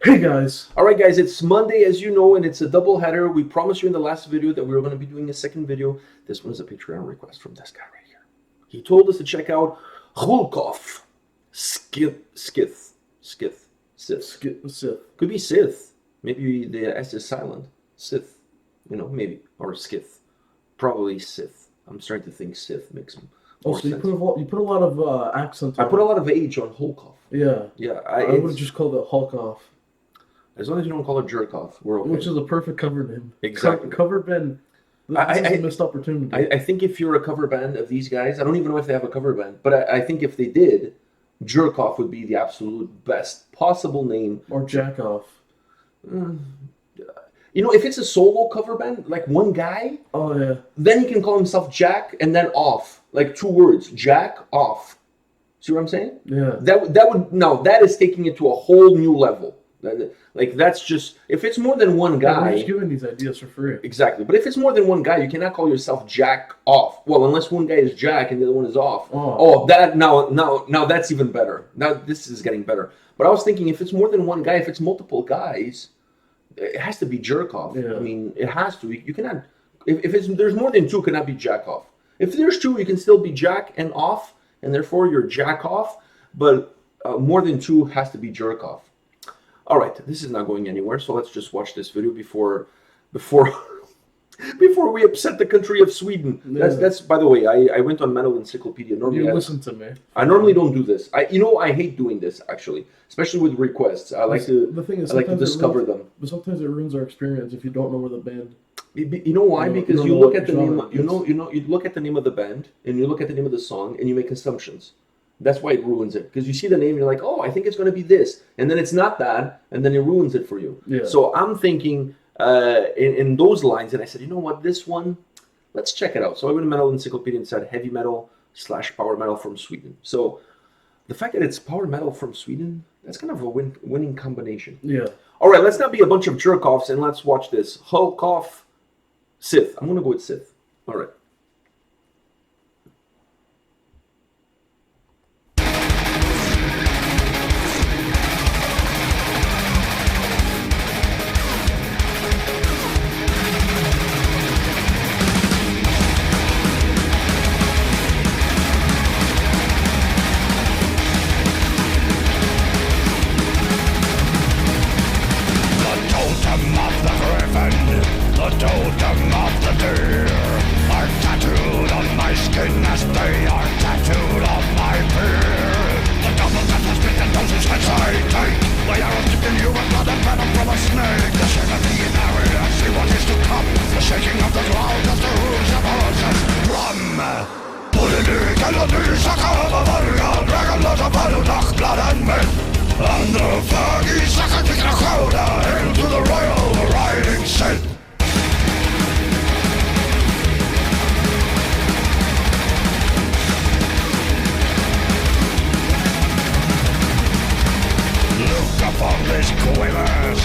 Hey guys! Alright guys, it's Monday as you know, and it's a double header. We promised you in the last video that we were going to be doing a second video. This one is a Patreon request from this guy right here. He told us to check out Hulkoff. Scyth. Could be Scyth. Maybe the S is silent. Scyth. You know, maybe. Or Scyth. Probably Scyth. I'm starting to think Scyth makes them. Oh, so you put a lot of accent on I put a lot of H on Hulkoff. Yeah. Yeah. I would have just called it Hulkoff. As long as you don't call it Jerkoff, we're okay. Which is a perfect cover name. Exactly. Cover band. This is a missed opportunity. I think if you're a cover band of these guys, I don't even know if they have a cover band, but I think if they did, Jerkoff would be the absolute best possible name. Or Jackoff. You know, if it's a solo cover band, like one guy, oh yeah, then he can call himself Jack and then off, like 2 words, Jack off. See what I'm saying? Yeah. That is taking it to a whole new level. Like that's just if it's more than one guy. We're just giving these ideas for free. Exactly, but if it's more than one guy, you cannot call yourself Jack off. Well, unless one guy is Jack and the other one is off. Oh, that now that's even better. Now this is getting better. But I was thinking if it's more than one guy, if it's multiple guys, it has to be jerk off. Yeah. I mean, it has to. You cannot. If there's more than 2, it cannot be jack off. If there's 2, you can still be jack and off, and therefore you're jack off. But more than 2 has to be jerk off. All right, this is not going anywhere, so let's just watch this video before we upset the country of Sweden. Yeah. That's by the way, I went on Metal Encyclopedia. Normally, you listen to me. I normally don't do this. I hate doing this actually, especially with requests. I like to discover them. But sometimes it ruins our experience if you don't know where the band. You know why? Because you look at the name. You look at the name of the band and you look at the name of the song and you make assumptions. That's why it ruins it. Because you see the name, and you're like, oh, I think it's going to be this. And then it's not that, and then it ruins it for you. Yeah. So I'm thinking in those lines, and I said, you know what, this one, let's check it out. So I went to Metal Encyclopedia and said heavy metal / power metal from Sweden. So the fact that it's power metal from Sweden, that's kind of a winning combination. Yeah. All right, let's not be a bunch of jerk-offs, and let's watch this. Hulkoff, Scyth. I'm going to go with Scyth. All right. The totem of the deer are tattooed on my skin as they are tattooed on my beard. The double that was bitten doses heads I take. The arrow dipped in human blood and venom from a snake. The shame of being arid, I see what is to come. The shaking of the cloud as the hooves of horses drum. Politik eller ny saker av varga, dragonlös av valudach, blood and men. Androfagi saker till Arkona, hail to the royal riding Scyth. Upon this quivers,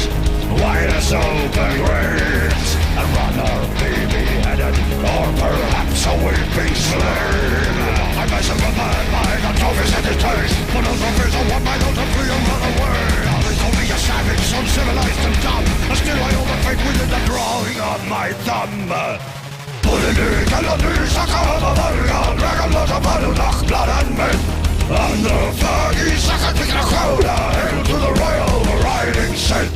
wide as open graves, a runner baby-headed, or perhaps a weeping slave. I measure a man by the trophies and his taste, but those trophies are won by those who flee and run away. They call me a savage, uncivilized and dumb, and still I hold the fate within the drawing on my thumb. Politik eller ny saker av varga, dragonlös av valudach, blood and men. Androfagi saker till Arkona, hail to the royal riding Scyth.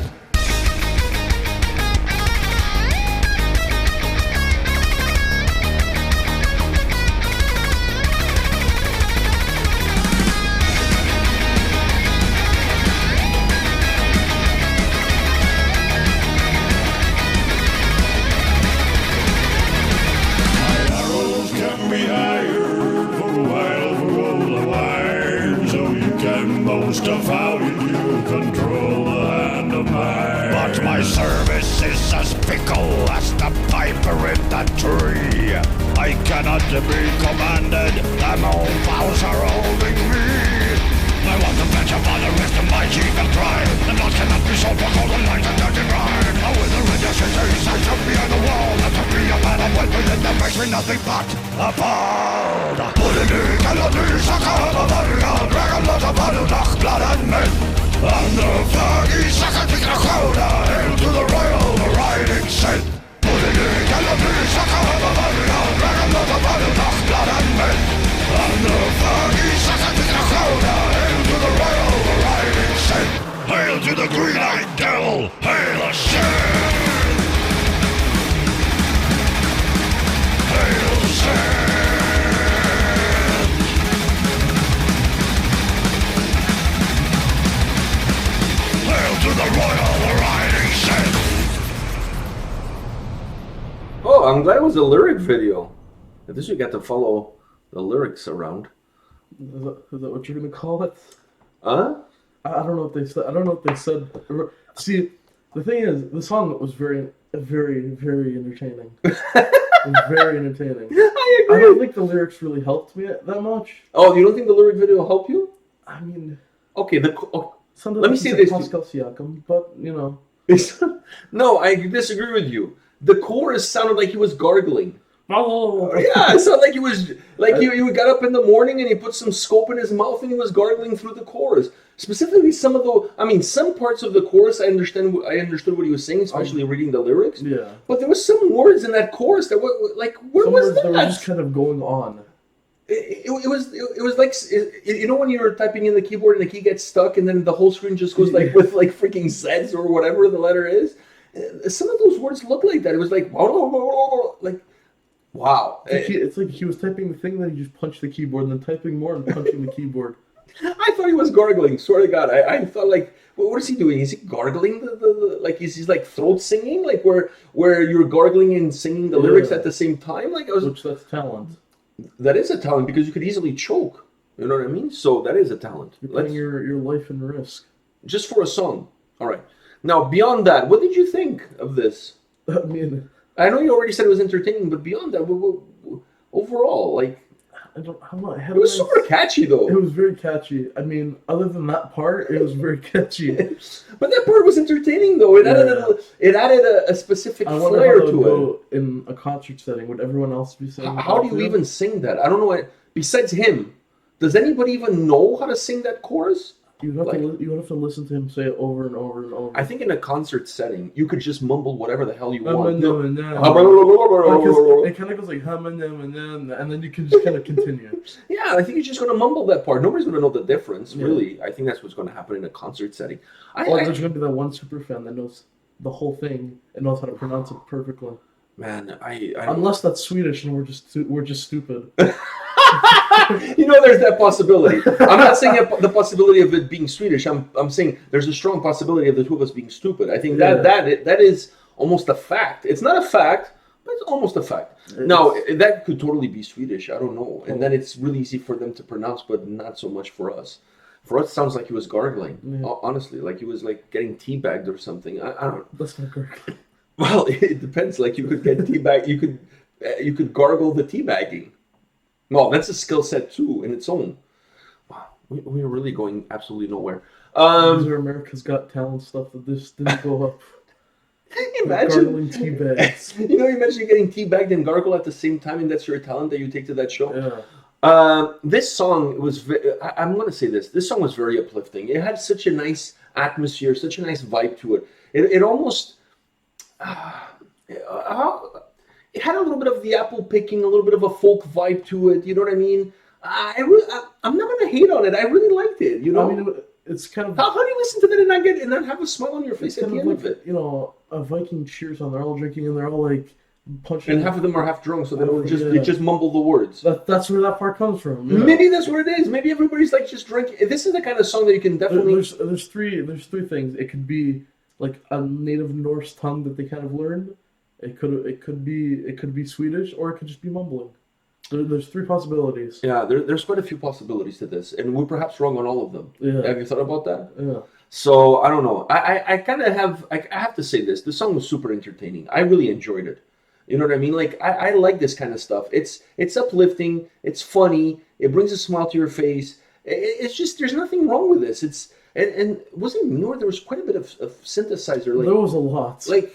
My arrows can be hired for a while for all the wine, so you can boast of how you control the hand of mine. But my service is as fickle as the viper in the tree. I cannot be commanded, them old vows are holding me. I want to pledge upon the rest of my chief and pride, and blood cannot be sold for golden light and dirty ride. I will the religious cities, I shall behind the wall, and to be a man of weight within them makes me nothing but appalled. Politik eller ny saker av varga, dragonlös av valudach, blood and men. On the foggy Scyth with Arkona, hail to the royal riding Scyth. Putting in Eluveitie Korpiklaani, dragon of the blood and men. On the foggy Scyth with Arkona, hail to the royal riding Scyth. Hail to the green-eyed devil, hail a Scyth. Hail Scyth. To the royal riding Scyth. Oh, I'm glad it was a lyric video. At least we got to follow the lyrics around. Is that what you're gonna call it? Huh? I don't know what they said. I don't know what they said. See, the thing is, the song was very, very, very entertaining. It was very entertaining. I I agree. don't think the lyrics really helped me that much. Oh, you don't think the lyric video will help you? I mean, Okay, sometimes Let me he say said this. Pascal Siakam, but you know. No, I disagree with you. The chorus sounded like he was gargling. Oh, Yeah, it sounded like he was like he got up in the morning and he put some scope in his mouth and he was gargling through the chorus. Specifically, some parts of the chorus I understood what he was saying, especially reading the lyrics. Yeah. But there was some words in that chorus that were like, where Some was words that were that? just kind of going on. It was like, you know when you're typing in the keyboard and the key gets stuck and then the whole screen just goes like with like freaking Z's or whatever the letter is. Some of those words look like that. It was like wow. It's like he was typing the thing, then he just punched the keyboard, and then typing more and punching the keyboard. I thought he was gargling. Swear to God, I thought like, what is he doing? Is he gargling the like? Is he like throat singing, like where you're gargling and singing the lyrics at the same time? Like Which that's talent. That is a talent because you could easily choke. You know what I mean? So that is a talent. You're putting your life in risk. Just for a song. All right. Now beyond that, what did you think of this? I mean, I know you already said it was entertaining, but beyond that, overall, like I'm not. it was super catchy though. It was very catchy. I mean, other than that part, it was very catchy. But that part was entertaining though. It added a specific I wonder flair how it would to it. go in a concert setting. Would everyone else be saying? How do you even sing that? I don't know. Besides him, does anybody even know how to sing that chorus? You would have to listen to him say it over and over and over. I think in a concert setting, you could just mumble whatever the hell you want. It kind of goes like and then you can just kind of continue. Yeah, I think you're just going to mumble that part. Nobody's going to know the difference, really. I think that's what's going to happen in a concert setting. There's going to be that one super fan that knows the whole thing and knows how to pronounce it perfectly. Man, unless that's Swedish and we're just stupid. You know, there's that possibility. I'm not saying the possibility of it being Swedish. I'm saying there's a strong possibility of the two of us being stupid. I think that is almost a fact. It's not a fact, but it's almost a fact. Now, that could totally be Swedish. I don't know. And then it's really easy for them to pronounce, but not so much for us. For us, it sounds like he was gargling. Yeah. Honestly, like he was like getting teabagged or something. I don't know. That's not gargling. Well, it depends. Like you could get teabag. You could gargle the teabagging. Well, that's a skill set too in its own. Wow, we are really going absolutely nowhere. These are America's Got Talent stuff that this didn't go up. Imagine gargling teabags. You know, imagine getting teabagged and gargle at the same time, and that's your talent that you take to that show. Yeah. This song was. I'm going to say this. This song was very uplifting. It had such a nice atmosphere, such a nice vibe to it. It almost. It had a little bit of the apple picking, a little bit of a folk vibe to it. You know what I mean? I'm not gonna hate on it. I really liked it. You know, I mean, it's kind of how do you listen to that and not have a smile on your face at the end of it? You know, a Viking cheer song. They're all drinking and they're all like punching. And half of them are half drunk, so they just mumble the words. That's where that part comes from. Yeah. Maybe that's what it is. Maybe everybody's like just drinking. This is the kind of song that you can definitely. There's three things. It could be like a native Norse tongue that they kind of learned. It could be Swedish, or it could just be mumbling. There's three possibilities. Yeah, there's quite a few possibilities to this, and we're perhaps wrong on all of them. Yeah. Have you thought about that? Yeah. So I don't know. I kind of have. I have to say this. The song was super entertaining. I really enjoyed it. You know what I mean? Like I like this kind of stuff. It's uplifting. It's funny. It brings a smile to your face. It's just there's nothing wrong with this. And wasn't newer? There was quite a bit of synthesizer. Like, there was a lot. Like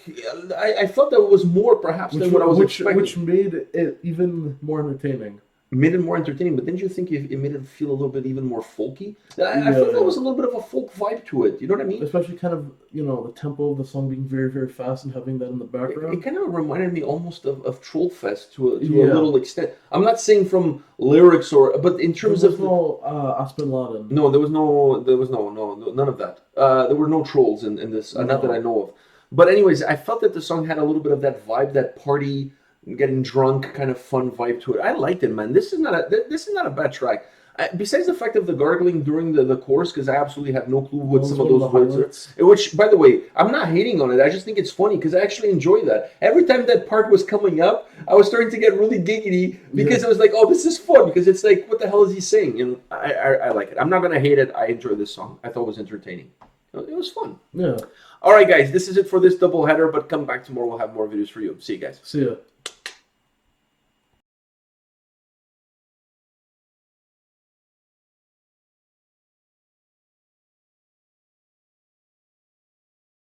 I thought that was more perhaps than what I was expecting. Which made it even more entertaining. made it more entertaining, but didn't you think it made it feel a little bit even more folky? I felt there was a little bit of a folk vibe to it. You know what I mean? Especially kind of, the tempo of the song being very, very fast and having that in the background. It kind of reminded me almost of Trollfest to a little extent. I'm not saying from lyrics but in terms of no Aspen Laden. No, there was none of that. There were no trolls in this, not that I know of. But anyways, I felt that the song had a little bit of that vibe, that party, getting drunk, kind of fun vibe to it. I liked it, man. This is not a bad track. Besides the fact of the gargling during the chorus, because I absolutely have no clue what some of those words are. Which, by the way, I'm not hating on it. I just think it's funny because I actually enjoy that. Every time that part was coming up, I was starting to get really giggity because I was like, oh, this is fun. Because it's like, what the hell is he saying? And I like it. I'm not going to hate it. I enjoy this song. I thought it was entertaining. It was fun. Yeah. All right, guys. This is it for this double header. But come back tomorrow. We'll have more videos for you. See you guys. See ya.